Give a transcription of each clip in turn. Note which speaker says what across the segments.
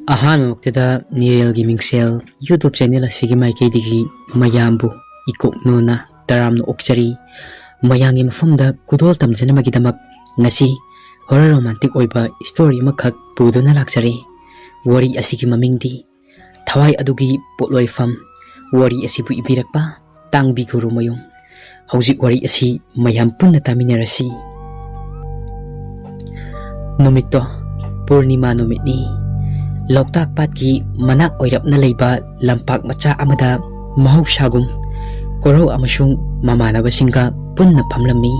Speaker 1: Ahanoktada Nirelgi Mingsel YouTube channel asigi maikaidigi mayambu ikoknona taramno okchari mayangi mafamda kudol tamjana magidamak ngasi horror romantic oiba story makhak puduna lakchari wari asigi mamingdi thawai adugi potloifam wari asibu ibirakpa tangbi guru mayung hauji wari asi mayam punna taminarasi numito purnima numitni Loktak Patki manak oirapna leiba lampak macha amada mahausagum korau amasung mamanabasingka punna phamlami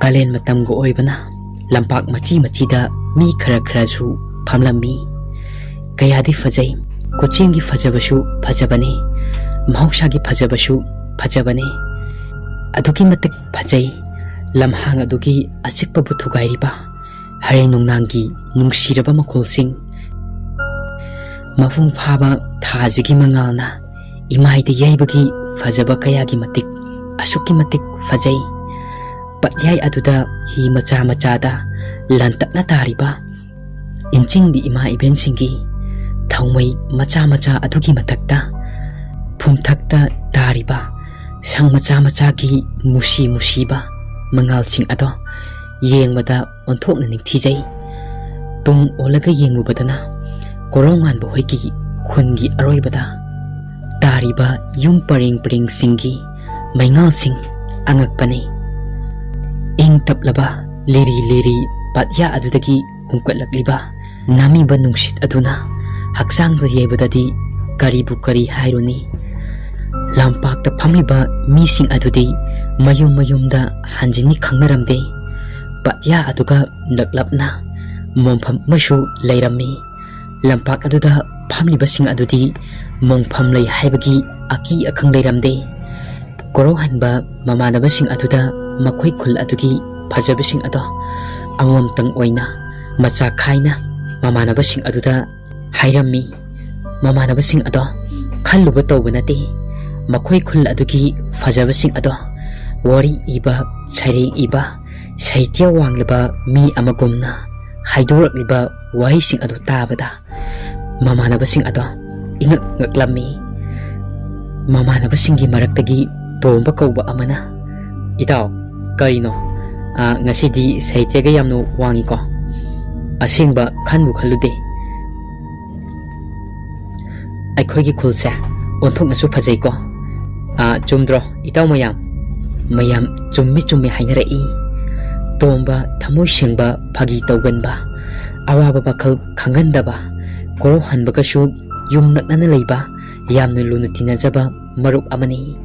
Speaker 1: kalen matamgo oibana lampak machi machida mi khara khara su phamlami kayadi fajai coaching gi fajabasu fajabane mahausagi fajabasu fajabane aduki matak fajai lamhang adugi achikpa buthu gairiba hare nungnangi nungsiraba makolsing Mafung phaba thajigi mangalna imaide yaibagi fajaba kayagi matik asuki matik fajai patyai aduda hi macha machada lantakna tariba inchingbi ima iben singi thaumai macha macha adugi matakta phumthakta tariba sang macha macha gi musi musiba mangal sing ado yengmada onthokna ningthijai tung olaga yengubadana Korongan bohoiki khungi aroibada tariba yum paring paring singi maingal sing angakpane ing taplaba liri liri patya adudagi ungkatlagliba namiba nungsit aduna haksang yebadadi karibu kari hairuni lampakta phamiba mising adudi mayum mayumda hanjini khangnaramde patya aduga naklapna mompham masu leirammi lampak aduda phamlibasing adudi mongpham lei haibagi aki akhang leiramde korohanba mamanabasing aduda makhoi khul adugi phajabasing ado angomtang oina macha khaina mamanabasing aduda hairammi mamanabasing ado khalluba tawbanate makhoi khul adugi phajabasing ado wari iba chairi iba saitya wanglaba mi amagumna haidorakliba wahising ado tabada mamanabasing ado ingak ngaklami mamanabasinggi maraktagi tomba kauba amana itaw kaino ngasidi saityaga yamno wangi ko asingba khanbu khalude aikhoigi khulse onthoknasu phajai ko chumdro itaw mayam chummi hainarai tomba thamoi singba phagi tawganba awaba bakhal khangandaba Koro hanbagasu yum naknana leiba yamna luna tinajaba marup amani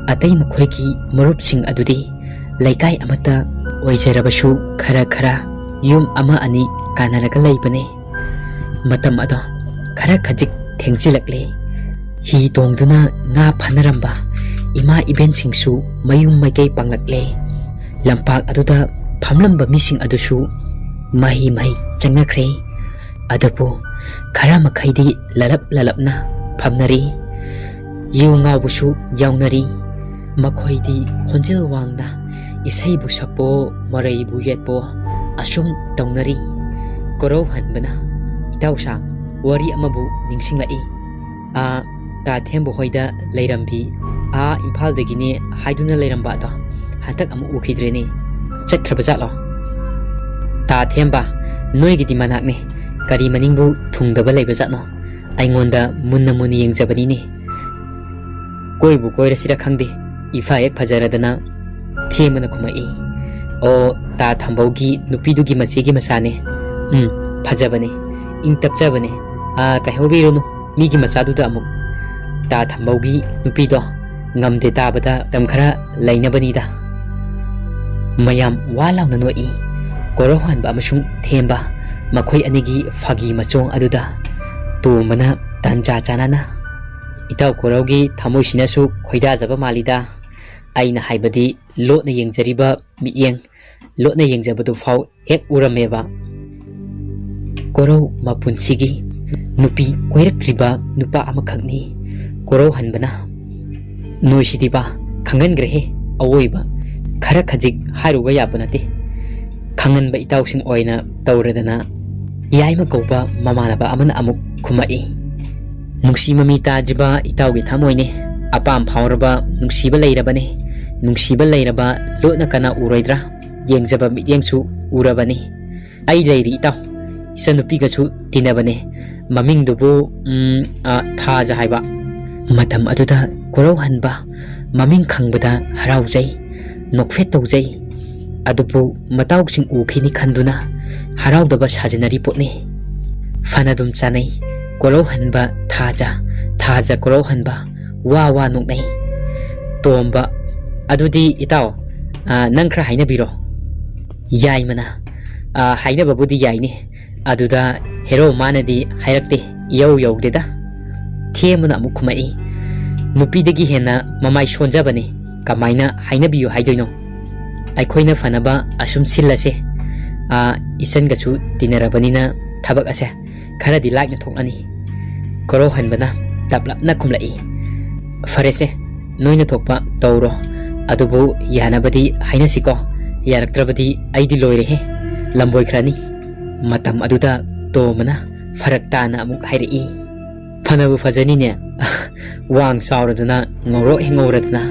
Speaker 1: atai makhoiki marup sing adudi laikai amata oijarabasu khara khara yum ama ani kanaraga leibane matam ado khara khajik thengsilakle hi tongduna nga phanaramba ima iben singsu mayum maikai panglakle lampak aduda phamlamba mising adusu mahi changnakhre Adapo khara makhaidi lalapna phamnari yunga busu yaunari makhoidi khonjel wangda isai bu sapo marai bu yetpo asum taunari korau hanbana itausa wari amabu ningsinglai ta thembo hoida leirambi imphal dagine haiduna leiramba da hatak amu ukhidrene chakhraba jalo ta themba noigidi manakne Kari maningbu thungdaba leiba jatno aingonda munna muni yengjabani ne koibu koirasira khangde ifa ek phajaradana themana khumai o ta thambaugi nupidugi machegi masane phajabane ingtapjabane kahobirunu migi machaduda amuk ta thambaugi nupido ngamde tabada tamkhara lainabani da mayam walauna noi korohan ba amasung themba makhoi anigi phagi machong aduda tumana tanja chanana itaw koraugi thamoi sinasu khoida jaba malida aina haibadi lotna yengjariba miyeng lotna yengjabadu fau hek urameba korau mapunsigi nupi koiraktriba nupa amakhakni korau hanbana noisidiba khangan grehe awoiba khara khajik haruga yabanate khangan ba itawsin oina tawradana Yaima kauba mamanaba amana amuk khumai. Nungsi mami tadriba itaugi thamoine apam phauraba nungsiba leirabane. Nungsiba leiraba lotna kana uroidra yengjaba mityengsu urabani. Ai leiri itaw isanupigasu tinabane. Mamingdubu thaja haiba. Matam aduda korau hanba maming khangbada haraujai nokfet taujai. Adupu matauksing ukhini khanduna haraudaba sajanari potne. Fanadum chanai korau hanba thaja korau hanba wa noknai. Tomba adudi itaw nang khra hainabiro. Yai mana hainababudi yaine aduda hero manadi hairakte yaudeda. Thiemuna amuk khumai. Nupidagi hena mamai sonjabane kamaina hainabiyo haidoino. Aikhoina fanaba asum sillase isangachu tinarabanina thabak ase kharadi laikna thokani. Korau hanbana taplapna khumlai. Farese noina thokpa tawro adubu yanabadi hainasiko yaraktrabadi aidi loirehe lamboi khrani. Matam aduda tomana farak tana amuk hairi. Fanabu fajanine wang sauraduna ngoro hengoraduna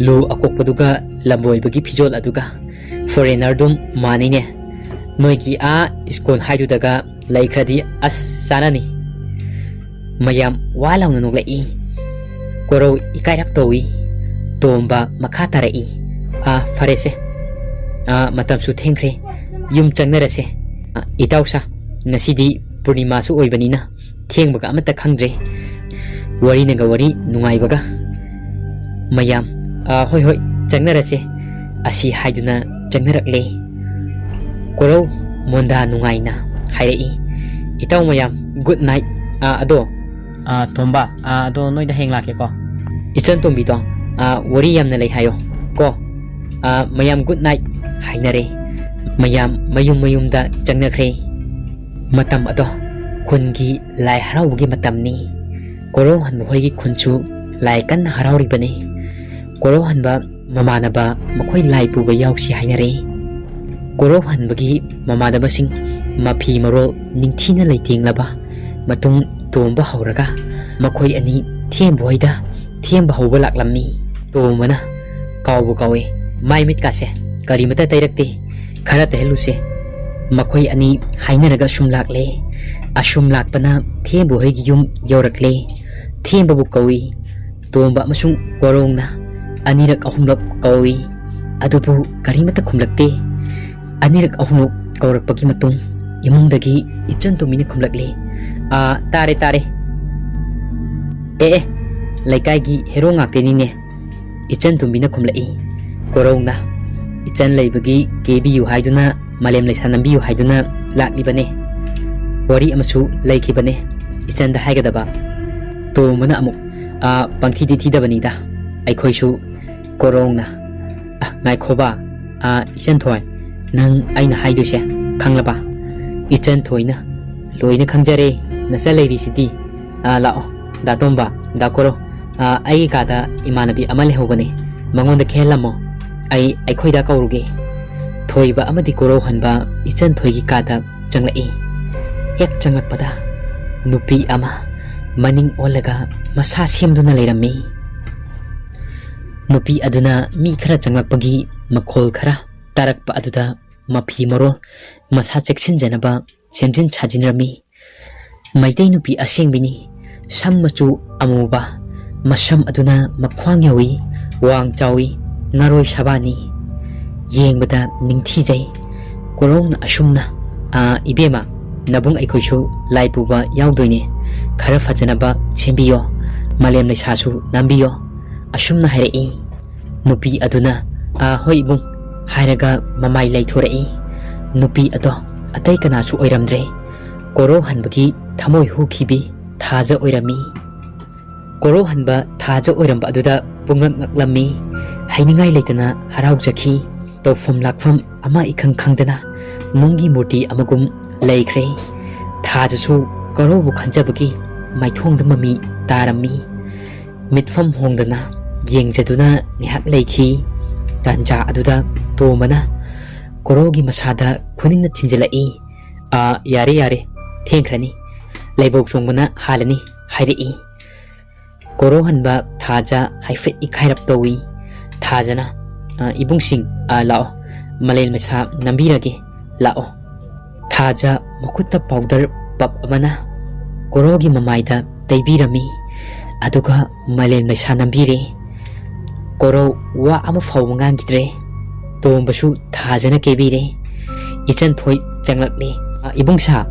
Speaker 1: lu akokpaduga lamboi bagi pijol aduga foreigner dum manine noigi iskon haidudaga laikhradi as sanani. Mayam walawna nuglai korau ikairak towi tomba makha tarai. Farese matam su thengkhre yum changnarase. Itausa ngasidi purnima su oibanina thengbaga amata khangdre. Wari naga wari nungaibaga. Mayam hoi changnarase asi haiduna changnarakle. Korau monda nungaina hairei. Itaw mayam good night. Ado tomba ado noida henglake ko. Ichan tombi to wari yamna lei hayo ko. Mayam good night hainare. Mayam mayumda changnakre. Matam ado khungi lai haraugi matamni. Korau hanba hoigi khunchu lai kan harauribane. Korau hanba mamanaba makhoi lai puba yausi hainare. Korau hanbagi mamanaba sing mapi marol ningthina leitinglaba matung tomba hauraga makhoi ani thiembu hoida thiemba hauba laklammi. Tomana kaubu kawe maimit kase karimata tairakte khara teheluse. Makhoi ani hainaraga shumlakle. Asum lakpana thiembu hoigi yum yaurakle. Thiembabu kawi tomba amasung korongna anirak ahumlap kawi. Adubu karimata khumlakte. Anirak ahumlok kaurakpagi matung imungdagi ichan tumina khumlakle. Tare laikai hero ngaktenine ichan tumbina khumlai. Korongna ichan leibagi kebiyu haiduna malem leisanambiyu haiduna laklibane. Wari amasu laikibane ichan da haigadaba. Tomana amuk pangthidi thidabanida aikhoisu korongna ngaikhoba ichan thoi nang aina haiduse khanglaba. Ichan thoina loina khangjare nasa leiri sidi lao da tomba da koro ai kada imanabi amale hobane mangonda khelamo aikhoida kauruge. Thoiba amadi korau hanba ichan thoigi kada changlai. Hek changlakpada nupi ama maning olaga masa semduna leirammi. Nupi aduna mi khara changlakpagi makhol khara tarakpa aduda mapi marol masa cheksinjanaba semjin chajinrami. Maitei nupi asengbini sam machu amuba masam aduna makhwang yawi wang chawi ngaroi sabani. Yengbada ningthijai. Korongna asumna ibema nabung aikhoisu laipuba yaudoine khara fajanaba sembiyo malem leisasu nambiyo asumna hairei. Nupi aduna hoi bung hairaga mamai leithorei. Nupi ado atai kanasu oiramdre. Korau hanbagi thamoi hukibi thaja oirami. Korau hanba thaja oiramba aduda pungak ngaklammi. Hainingai leitana haraujaki. Tawfam lakfam ama ikhang khangdana nungi murti amagum laikre. Thajasu korau bu khanjabagi maithongda mami tarami. Mitfam hongdana yengjaduna nihak leikhi. Tanja aduda tomana koraugi masada khuningna thinjalai. Yare ꯊꯦꯡꯈ꯭ꯔꯅꯤ ꯂꯩꯕꯧ ꯆꯣꯡꯕꯅ ꯍꯥꯜꯂꯅꯤ ꯍꯥꯏꯔꯛꯏ ꯀꯣꯔꯧ ꯍꯟꯕ ꯊꯥꯖ ꯍꯥꯏꯐꯦꯠ ꯏꯈꯥꯏꯔꯞ ꯇꯧꯏ ꯊꯥꯖꯅ ꯏꯕꯨꯡꯁꯤꯡ ꯂꯥꯛꯑꯣ ꯃꯂꯦꯟ ꯃꯩꯁꯥ ꯅꯝꯕꯤꯔꯒꯦ ꯂꯥꯛꯑꯣ ꯊꯥꯖ ꯃꯈꯨꯠꯇ ꯄꯥꯎꯗꯔ ꯄꯞ ꯑꯃꯅ ꯀꯣꯔꯧꯒꯤ ꯃꯃꯥꯏꯗ ꯇꯩꯕꯤꯔꯝꯃꯤ ꯑꯗꯨꯒ ꯃꯂꯦꯟ ꯃꯩꯁꯥ ꯅꯝꯕꯤꯔꯦ ꯀꯣꯔꯧ ꯋꯥ ꯑꯃ ꯐꯥꯎꯕ ꯉꯥꯡꯈꯤꯗ꯭ꯔꯦ ꯇꯣꯝꯕꯁꯨ ꯊꯥꯖꯅ ꯀꯦꯕꯤꯔꯦ ꯏꯆꯟꯊꯣꯏ ꯆꯪꯂꯛꯂꯦ ꯏꯕꯨꯡꯁꯥ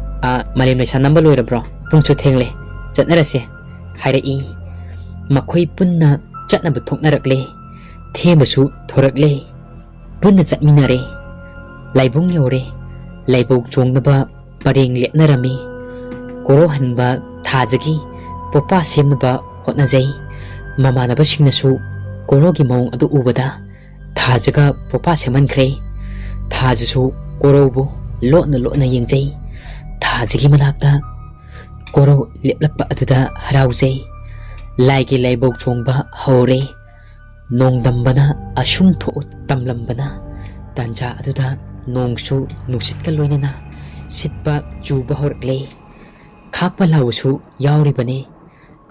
Speaker 1: ꯃꯂꯦꯟ ꯃꯩꯁꯥ ꯅꯝꯕ ꯂꯣꯏꯔꯕ꯭ꯔꯣ ꯄꯨꯡꯁꯨ ꯊꯦꯡꯂꯦ ꯆꯠꯅꯔꯁꯦ ꯍꯥꯏꯔꯛꯏ ꯃꯈꯣꯏ ꯄꯨꯟꯅ ꯆꯠꯅꯕ ꯊꯣꯛꯅꯔꯛꯂꯦ ꯊꯦꯝꯕꯁꯨ ꯊꯣꯔꯛꯂꯦ ꯄꯨꯟꯅ ꯆꯠꯃꯤꯟꯅꯔꯦ ꯂꯥꯏꯕꯨꯡ ꯌꯧꯔꯦ ꯂꯩꯕꯧ ꯆꯣꯡꯅꯕ ꯄꯔꯦꯡ ꯂꯦꯞꯅꯔꯝꯃꯤ ꯀꯣꯔꯧ ꯍꯟꯕ ꯊꯥꯖꯒꯤ ꯄꯣꯄꯥ ꯁꯦꯝꯅꯕ ꯍꯣꯠꯅꯖꯩ ꯃꯃꯥꯟꯅꯕꯁꯤꯡꯅꯁꯨ ꯀꯣꯔꯧꯒꯤ ꯃꯑꯣꯡ ꯑꯗꯨ ꯎꯕꯗ ꯊꯥꯖꯒ ꯄꯣꯄꯥ ꯁꯦꯝꯍꯟꯈ꯭ꯔꯦ ꯊꯥꯖꯁꯨ ꯀꯣꯔꯧꯕꯨ ꯂꯣꯠꯅ ꯂꯣꯠꯅ ꯌꯦꯡꯖꯩ ꯊꯥꯖꯒꯤ ꯃꯅꯥꯛꯇ ꯀꯣꯔꯧ ꯂꯦꯞꯂꯛꯄ ꯑꯗꯨꯗ ꯍꯔꯥꯎꯖꯩ ꯂꯥꯏꯒꯤ ꯂꯥꯏꯕꯧ ꯆꯣꯡꯕ ꯍꯧꯔꯦ ꯅꯣꯡꯗꯝꯕꯅ ꯑꯁꯨꯝ ꯊꯣꯛꯎ ꯇꯝꯂꯝꯕꯅ ꯇꯥꯟꯖꯥ ꯑꯗꯨꯗ ꯅꯣꯡꯁꯨ ꯅꯨꯡꯁꯤꯠꯀ ꯂꯣꯏꯅꯅ ꯁꯤꯠꯄ ꯆꯨꯕ ꯍꯧꯔꯛꯂꯦ ꯈꯥꯛꯄ ꯂꯥꯎꯕꯁꯨ ꯌꯥꯎꯔꯤꯕꯅꯤ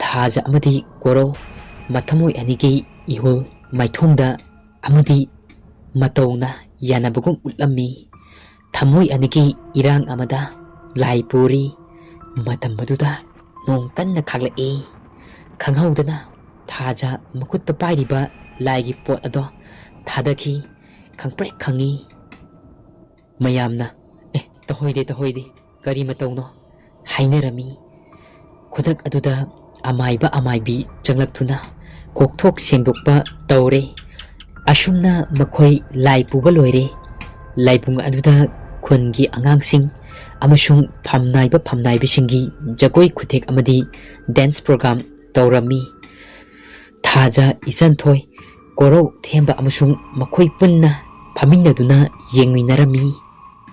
Speaker 1: ꯊꯥꯖ ꯑꯃꯗꯤ ꯀꯣꯔꯧ ꯃꯊꯃꯣꯏ ꯑꯅꯤꯒꯤ ꯏꯍꯨꯜ ꯃꯥꯏꯊꯣꯡꯗ ꯑꯃꯗꯤ ꯃꯇꯧꯅ ꯌꯥꯅꯕꯒꯨꯝ ꯎꯠꯂꯝꯃꯤ ꯊꯃꯣꯏ ꯑꯅꯤꯒꯤ ꯏꯔꯥꯡ ꯑꯃꯗ ꯂꯥꯏ ꯄꯨꯔꯤ ꯃꯇꯝ ꯑꯗꯨꯗ ꯅꯣꯡ ꯀꯟꯅ ꯈꯥꯛꯂꯛꯏ ꯈꯪꯍꯧꯗꯅ ꯊꯥꯖ ꯃꯈꯨꯠꯇ ꯄꯥꯏꯔꯤꯕ ꯂꯥꯏꯒꯤ ꯄꯣꯠ ꯑꯗꯣ ꯊꯥꯗꯈꯤ ꯈꯪꯄ꯭ꯔꯦꯛ ꯈꯪꯉꯤ ꯃꯌꯥꯝꯅ ꯇꯍꯣꯏꯗꯦ ꯀꯔꯤ ꯃꯇꯧꯅꯣ ꯍꯥꯏꯅꯔꯝꯃꯤ ꯈꯨꯗꯛ ꯑꯗꯨꯗ ꯑꯃꯥꯏꯕ ꯑꯃꯥꯏꯕꯤ ꯆꯪꯂꯛꯇꯨꯅ ꯀꯣꯛꯊꯣꯛ ꯁꯦꯡꯗꯣꯛꯄ ꯇꯧꯔꯦ ꯑꯁꯨꯝꯅ ꯃꯈꯣꯏ ꯂꯥꯏ ꯄꯨꯕ ꯂꯣꯏꯔꯦ ꯂꯥꯏꯕꯨꯡ ꯑꯗꯨꯗ ꯈꯨꯟꯒꯤ ꯑꯉꯥꯡꯁꯤꯡ ꯑꯃꯁꯨꯡ ꯐꯝꯅꯥꯏꯕꯁꯤꯡꯒꯤ ꯖꯒꯣꯏ ꯈꯨꯊꯦꯛ ꯑꯃꯗꯤ ꯗꯦꯟꯁ ꯄ꯭ꯔꯣꯒ꯭ꯔꯥꯝ ꯇꯧꯔꯝꯃꯤ ꯊꯥꯖ ꯏꯆꯟꯊꯣꯏ ꯀꯣꯔꯧ ꯊꯦꯝꯕ ꯑꯃꯁꯨꯡ ꯃꯈꯣꯏ ꯄꯨꯟꯅ ꯐꯝꯃꯤꯟꯅꯗꯨꯅ ꯌꯦꯡꯃꯤꯟꯅꯔꯝꯃꯤ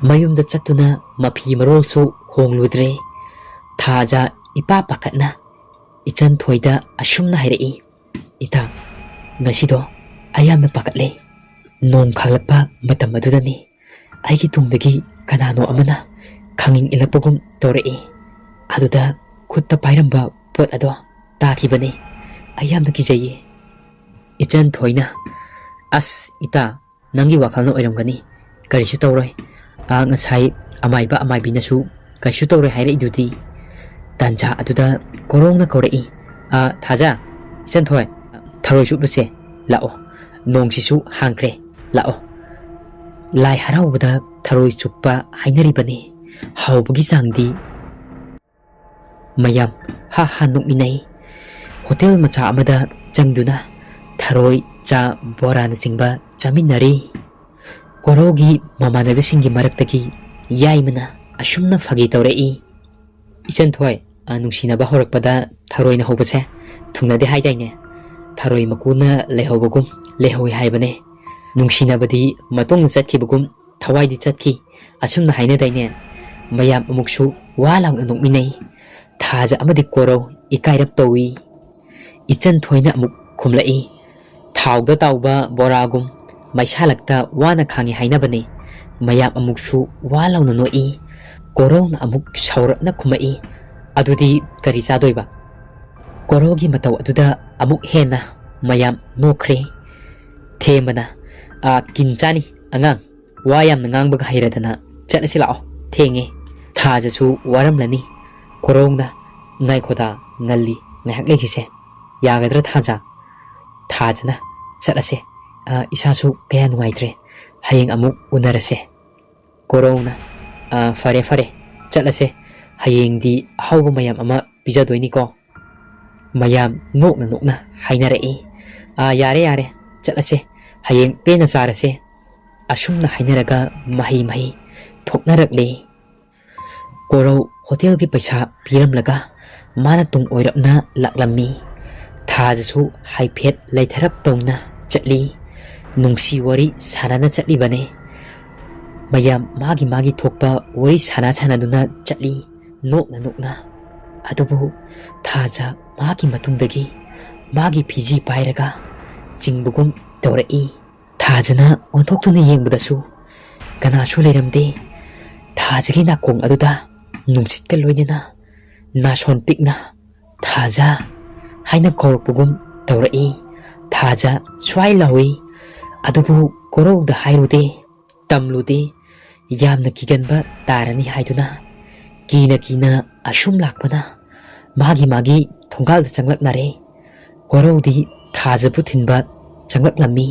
Speaker 1: ꯃꯌꯨꯝꯗ ꯆꯠꯇꯨꯅ ꯃꯐꯤ ꯃꯔꯣꯜꯁꯨ ꯍꯣꯡꯂꯨꯗ꯭ꯔꯦ ꯊꯥꯖ ꯏꯄꯥ ꯄꯥꯈꯠꯅ ꯏꯆꯟꯊꯣꯏꯗ ꯑꯁꯨꯝꯅ ꯍꯥꯏꯔꯛꯏ ꯏꯇꯥ ꯉꯁꯤꯗꯣ ꯑꯩ ꯌꯥꯝꯅ ꯄꯥꯈꯠꯂꯦ ꯅꯣꯡ ꯈꯥꯛꯂꯛꯄ ꯃꯇꯝ ꯑꯗꯨꯗꯅꯤ ꯑꯩꯒꯤ ꯇꯨꯡꯗꯒꯤ ꯀꯅꯥꯅꯣ ꯑꯃꯅ ꯈꯪꯅꯤꯡꯏꯜꯂꯛꯄꯒꯨꯝ ꯇꯧꯔꯛꯏ ꯑꯗꯨꯗ ꯈꯨꯠꯇ ꯄꯥꯏꯔꯝꯕ ꯄꯣꯠ ꯑꯗꯣ ꯇꯥꯈꯤꯕꯅꯤ ꯑꯩ ꯌꯥꯝꯅ ꯀꯤꯖꯩꯌꯦ ꯏꯆꯟꯊꯣꯏꯅ ꯑꯁ ꯏꯇꯥ ꯅꯪꯒꯤ ꯋꯥꯈꯜꯅ ꯑꯣꯏꯔꯝꯒꯅꯤ ꯀꯔꯤꯁꯨ ꯇꯧꯔꯣꯏ ꯉꯁꯥꯏ ꯑꯃꯥꯏꯕ ꯑꯃꯥꯏꯕꯤꯅꯁꯨ ꯀꯩꯁꯨ ꯇꯧꯔꯣꯏ ꯍꯥꯏꯔꯛꯏꯗꯨꯗꯤ ꯇꯥꯟꯖꯥ ꯑꯗꯨꯗ ꯀꯣꯔꯧꯅ ꯀꯧꯔꯛꯏ ꯊꯥꯖ ꯏꯆꯟꯊꯣꯏ ꯊꯔꯣꯏ ꯆꯨꯞꯂꯨꯁꯦ ꯂꯥꯛꯑꯣ ꯅꯣꯡꯁꯤꯁꯨ ꯍꯥꯡꯈ꯭ꯔꯦ ꯂꯥꯛꯑꯣ ꯂꯥꯏ ꯍꯔꯥꯎꯕꯗ ꯊꯔꯣꯏ ꯆꯨꯞꯄ ꯍꯥꯏꯅꯔꯤꯕꯅꯤ ꯍꯥꯎꯕꯒꯤ ꯆꯥꯡꯗꯤ ꯃꯌꯥꯝ ꯍꯥ ꯅꯣꯛꯃꯤꯟꯅꯩ ꯍꯣꯇꯦꯜ ꯃꯆꯥ ꯑꯃꯗ ꯆꯪꯗꯨꯅ ꯊꯔꯣꯏ ꯆꯥ ꯕꯣꯔꯥꯅꯆꯤꯡꯕ ꯆꯥꯃꯤꯟꯅꯔꯤ ꯀꯣꯔꯧꯒꯤ ꯃꯃꯥꯟꯅꯕꯁꯤꯡꯒꯤ ꯃꯔꯛꯇꯒꯤ ꯌꯥꯏꯃꯅ ꯑꯁꯨꯝꯅ ꯐꯥꯒꯤ ꯇꯧꯔꯛꯏ ꯏꯆꯟꯊꯣꯏ ꯅꯨꯡꯁꯤꯅꯕ ꯍꯧꯔꯛꯄꯗ ꯊꯔꯣꯏꯅ ꯍꯧꯕꯁꯦ ꯊꯨꯡꯅꯗꯦ ꯍꯥꯏꯗꯥꯏꯅꯦ ꯊꯔꯣꯏ ꯃꯀꯨꯅ ꯂꯩꯍꯧꯕꯒꯨꯝ ꯂꯩꯍꯧꯏ ꯍꯥꯏꯕꯅꯦ ꯅꯨꯡꯁꯤꯅꯕꯗꯤ ꯃꯇꯨꯡꯗ ꯆꯠꯈꯤꯕꯒꯨꯝ ꯊꯋꯥꯏꯗꯤ ꯆꯠꯈꯤ ꯑꯁꯨꯝꯅ ꯍꯥꯏꯅꯗꯥꯏꯅꯦ ꯃꯌꯥꯝ ꯑꯃꯨꯛꯁꯨ ꯋꯥ ꯂꯥꯎꯅ ꯅꯣꯛꯃꯤꯟꯅꯩ ꯊꯥꯖ ꯑꯃꯗꯤ ꯀꯣꯔꯧ ꯏꯀꯥꯏꯔꯞ ꯇꯧꯏ ꯏꯆꯟꯊꯣꯏꯅ ꯑꯃꯨꯛ ꯈꯨꯝꯂꯛꯏ ꯊꯥꯎꯗ ꯇꯥꯎꯕ ꯕꯣꯔꯥꯒꯨꯝ ꯃꯩꯁꯥꯂꯛꯇ ꯋꯥꯅ ꯈꯥꯡꯉꯤ ꯍꯥꯏꯅꯕꯅꯤ ꯃꯌꯥꯝ ꯑꯃꯨꯛꯁꯨ ꯋꯥ ꯂꯥꯎꯅ ꯅꯣꯛꯏ ꯀꯣꯔꯧꯅ ꯑꯃꯨꯛ ꯁꯥꯎꯔꯞꯅ ꯈꯨꯝꯃꯛꯏ ꯑꯗꯨꯗꯤ ꯀꯔꯤ ꯆꯥꯗꯣꯏꯕ ꯀꯣꯔꯧꯒꯤ ꯃꯇꯧ ꯑꯗꯨꯗ ꯑꯃꯨꯛ ꯍꯦꯟꯅ ꯃꯌꯥꯝ ꯅꯣꯛꯈ꯭ꯔꯦ ꯊꯦꯝꯕꯅ ꯀꯤꯟ ꯆꯥꯅꯤ ꯑꯉꯥꯡ ꯋꯥ ꯌꯥꯝꯅ ꯉꯥꯡꯕꯒ ꯍꯩꯔꯗꯅ ꯆꯠꯂꯁꯤ ꯂꯥꯛꯑꯣ ꯊꯦꯡꯉꯦ ꯊꯥꯖꯁꯨ ꯋꯥꯔꯝꯂꯅꯤ ꯀꯣꯔꯧꯅ ꯉꯥꯏꯈꯣꯗꯥ ꯉꯜꯂꯤ ꯉꯥꯏꯍꯥꯛ ꯂꯩꯈꯤꯁꯦ ꯌꯥꯒꯗ꯭ꯔꯥ ꯊꯥꯖꯅ ꯆꯠꯂꯁꯦ ꯏꯁꯥꯁꯨ ꯀꯌꯥ ꯅꯨꯡꯉꯥꯏꯇ꯭ꯔꯦ ꯍꯌꯦꯡ ꯑꯃꯨꯛ ꯎꯅꯔꯁꯦ ꯀꯣꯔꯧꯅ ꯐꯔꯦ ꯆꯠꯂꯁꯦ ꯍꯌꯦꯡꯗꯤ ꯑꯍꯥꯎꯕ ꯃꯌꯥꯝ ꯑꯃ ꯄꯤꯖꯗꯣꯏꯅꯤꯀꯣ ꯃꯌꯥꯝ ꯅꯣꯛꯅ ꯍꯥꯏꯅꯔꯛꯏ ꯌꯥꯔꯦ ꯆꯠꯂꯁꯦ ꯍꯌꯦꯡ ꯄꯦꯟꯅ ꯆꯥꯔꯁꯦ ꯑꯁꯨꯝꯅ ꯍꯥꯏꯅꯔꯒ ꯃꯍꯩ ꯊꯣꯛꯅꯔꯛꯂꯦ ꯀꯣꯔꯧ ꯍꯣꯇꯦꯜꯒꯤ ꯄꯩꯁꯥ ꯄꯤꯔꯝꯂꯒ ꯃꯥꯅ ꯇꯨꯡ ꯑꯣꯏꯔꯞꯅ ꯂꯥꯛꯂꯝꯃꯤ ꯊꯥꯖꯁꯨ ꯍꯥꯏꯐꯦꯠ ꯂꯩꯊꯔꯞ ꯇꯧꯅ ꯆꯠꯂꯤ ꯅꯨꯡꯁꯤ ꯋꯥꯔꯤ ꯁꯥꯟꯅꯅ ꯆꯠꯂꯤꯕꯅꯤ ꯃꯌꯥꯝ ꯃꯥꯒꯤ ꯊꯣꯛꯄ ꯋꯥꯔꯤ ꯁꯥꯟꯅꯗꯨꯅ ꯆꯠꯂꯤ ꯅꯣꯛꯅ ꯑꯗꯨꯕꯨ ꯊꯥꯖ ꯃꯥꯒꯤ ꯃꯇꯨꯡꯗꯒꯤ ꯃꯥꯒꯤ ꯐꯤꯖꯤ ꯄꯥꯏꯔꯒ ꯆꯤꯡꯕꯒꯨꯝ ꯇꯧꯔꯛꯏ ꯊꯥꯖꯅ ꯑꯣꯟꯊꯣꯛꯇꯨꯅ ꯌꯦꯡꯕꯗꯁꯨ ꯀꯅꯥꯁꯨ ꯂꯩꯔꯝꯗꯦ ꯊꯥꯖꯒꯤ ꯅꯥꯀꯣꯡ ꯑꯗꯨꯗ nungsitka loinana nason pikna Thaja haina korpugum tawrai Thaja swai lawi adubu korog da hairude tamlude yamna kiganba tarani haiduna kina ashum lakpana magi thongal da changlak nare korodi Thaja bu thinba changlak lami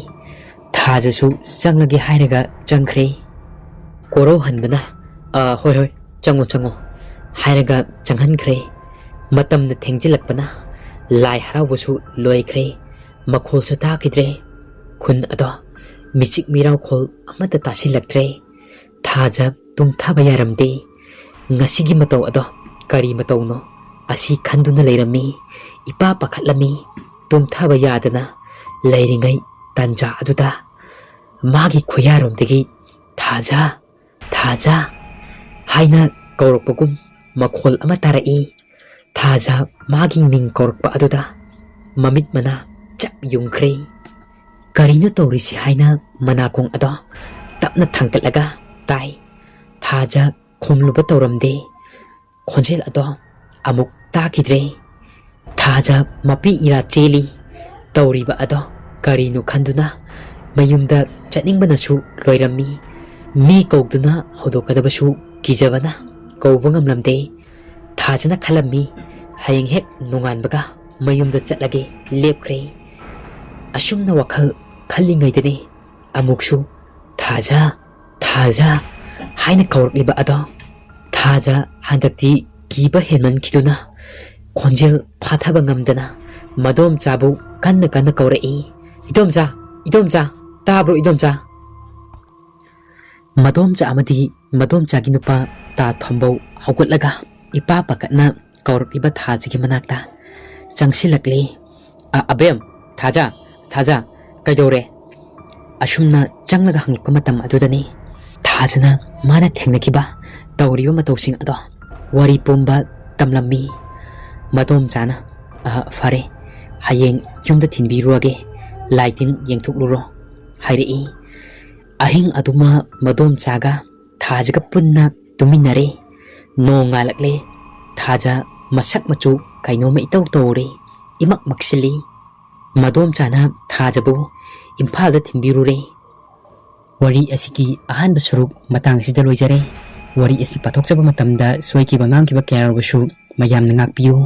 Speaker 1: Thaja su changlage hairaga changkhre koro hanbana hoi chango hairaga changhankhre matamna thengjilakpana lai haraubasu loikhre makhol su takidre khun ado michik mirau khol amata tasilaktre Thaja tumthaba yaramde ngasigi matau ado kari matau no asi khanduna leirami ipa pakhatlami tumthaba yadana leiringai tanja aduda magi khuyaromdegi Thaja haina kaurokpagum makhol ama tarai Thaja magi ming kaurokpa aduda mamit mana chap yungkhre karino tawrisi haina manakong ado tapna thangkatlaga tai Thaja khomluba tawramde khonjel ado amuk takidre Thaja mapi ira cheli tawriba ado karino khanduna mayumda chatningbanasu loirami mi kawduna hodokadabasu kijabana kawba ngamlamde Thajana khalami hayeng hek nonganbaga mayumda chatlage lepkhre asumna wakhal khallingaidane amuksu Thaja haina kawrakliba ado Thaja handakti kiba henman kiduna khonjel phathaba ngamdana madom chabu kanna kawrai idomcha tabro idomcha madomcha amadi madomcha gi nupa ta thombau hogotlaga ipa pakatna kawrakliba Thaja gi manakta changsilakli abem Thaja kaidore asumna changlaga hanglukpa matam adudani Thajana mana thengnakiba tawriba matawsing ado wari pomba tamlammi madomchana fare hayeng yumda thinbiruage laitin yengthukluro hairei ahing aduma madomchaga Thajaga punna tuminare nongalakle Thaja masak machu kainoma itaw tawre imak maksili madomchana Thajabu imphalda thinbirure wari asiki ahanba suruk matang sida loijare wari asi pathokchaba matamda soikiba ngangkiba kayarwasu mayamna ngakpiyu